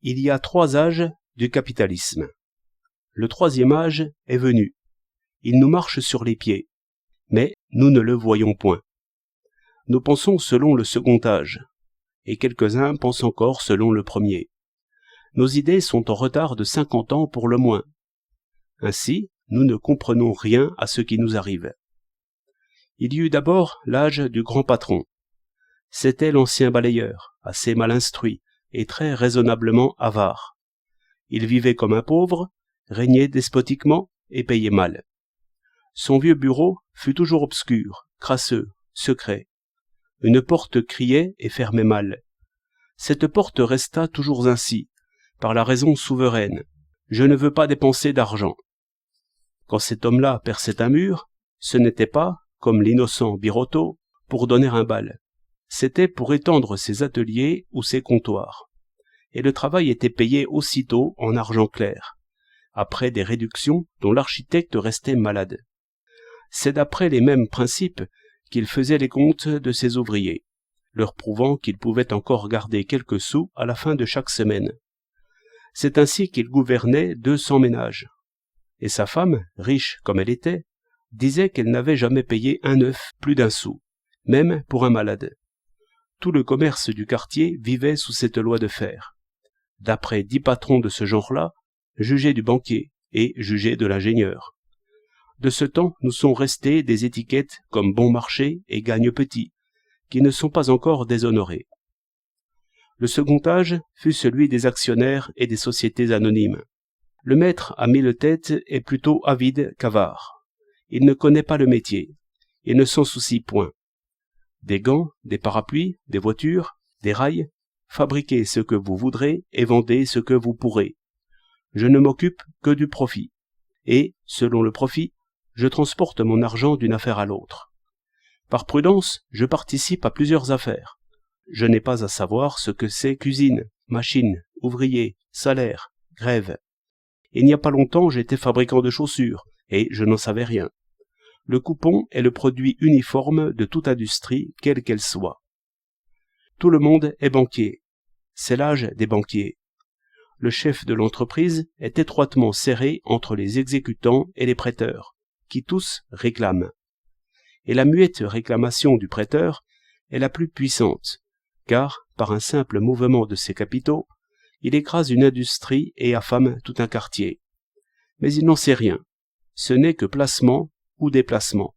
Il y a 3 âges du capitalisme. Le 3e âge est venu. Il nous marche sur les pieds, mais nous ne le voyons point. Nous pensons selon le second âge, et quelques-uns pensent encore selon le premier. Nos idées sont en retard de 50 ans pour le moins. Ainsi, nous ne comprenons rien à ce qui nous arrive. Il y eut d'abord l'âge du grand patron. C'était l'ancien balayeur, assez mal instruit et très raisonnablement avare. Il vivait comme un pauvre, régnait despotiquement et payait mal. Son vieux bureau fut toujours obscur, crasseux, secret. Une porte criait et fermait mal. Cette porte resta toujours ainsi, par la raison souveraine. Je ne veux pas dépenser d'argent. Quand cet homme-là perçait un mur, ce n'était pas, comme l'innocent Birotteau, pour donner un bal. C'était pour étendre ses ateliers ou ses comptoirs. Et le travail était payé aussitôt en argent clair, après des réductions dont l'architecte restait malade. C'est d'après les mêmes principes qu'il faisait les comptes de ses ouvriers, leur prouvant qu'il pouvait encore garder quelques sous à la fin de chaque semaine. C'est ainsi qu'il gouvernait 200 ménages. Et sa femme, riche comme elle était, disait qu'elle n'avait jamais payé un œuf plus d'un sou, même pour un malade. Tout le commerce du quartier vivait sous cette loi de fer. D'après 10 patrons de ce genre-là, jugez du banquier et jugez de l'ingénieur. De ce temps, nous sont restées des étiquettes comme bon marché et gagne petit, qui ne sont pas encore déshonorées. Le second âge fut celui des actionnaires et des sociétés anonymes. Le maître à 1000 têtes est plutôt avide qu'avare. Il ne connaît pas le métier. Il ne s'en soucie point. Des gants, des parapluies, des voitures, des rails, fabriquez ce que vous voudrez et vendez ce que vous pourrez. Je ne m'occupe que du profit. Et, selon le profit, je transporte mon argent d'une affaire à l'autre. Par prudence, je participe à plusieurs affaires. Je n'ai pas à savoir ce que c'est qu'usine, machine, ouvrier, salaire, grève. Il n'y a pas longtemps, j'étais fabricant de chaussures, et je n'en savais rien. Le coupon est le produit uniforme de toute industrie, quelle qu'elle soit. Tout le monde est banquier. C'est l'âge des banquiers. Le chef de l'entreprise est étroitement serré entre les exécutants et les prêteurs, qui tous réclament. Et la muette réclamation du prêteur est la plus puissante, car, par un simple mouvement de ses capitaux, il écrase une industrie et affame tout un quartier. Mais il n'en sait rien. Ce n'est que placement ou déplacement.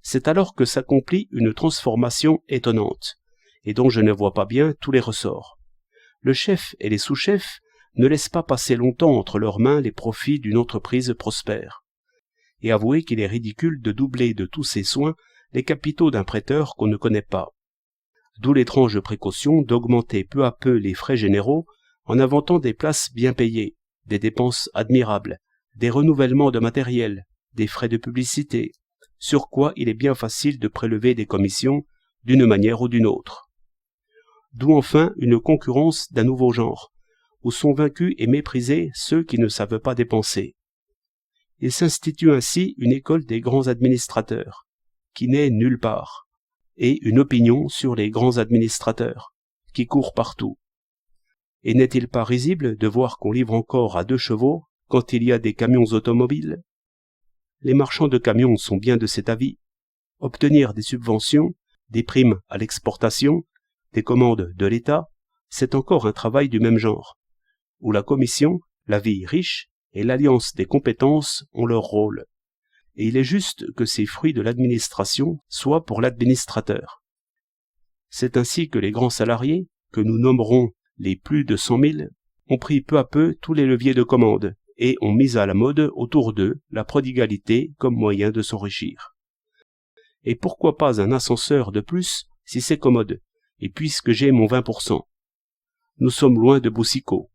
C'est alors que s'accomplit une transformation étonnante, et dont je ne vois pas bien tous les ressorts. Le chef et les sous-chefs ne laissent pas passer longtemps entre leurs mains les profits d'une entreprise prospère. Et avouez qu'il est ridicule de doubler de tous ses soins les capitaux d'un prêteur qu'on ne connaît pas. D'où l'étrange précaution d'augmenter peu à peu les frais généraux en inventant des places bien payées, des dépenses admirables, des renouvellements de matériel, des frais de publicité, sur quoi il est bien facile de prélever des commissions d'une manière ou d'une autre. D'où enfin une concurrence d'un nouveau genre, où sont vaincus et méprisés ceux qui ne savent pas dépenser. Il s'institue ainsi une école des grands administrateurs, qui n'est nulle part, et une opinion sur les grands administrateurs, qui court partout. Et n'est-il pas risible de voir qu'on livre encore à 2 chevaux quand il y a des camions automobiles? Les marchands de camions sont bien de cet avis. Obtenir des subventions, des primes à l'exportation, des commandes de l'État, c'est encore un travail du même genre, où la commission, la vie riche et l'alliance des compétences ont leur rôle. Et il est juste que ces fruits de l'administration soient pour l'administrateur. C'est ainsi que les grands salariés, que nous nommerons les plus de 100 000, ont pris peu à peu tous les leviers de commande et ont mis à la mode autour d'eux la prodigalité comme moyen de s'enrichir. Et pourquoi pas un ascenseur de plus si c'est commode, et puisque j'ai mon 20%. Nous sommes loin de Boucicaut.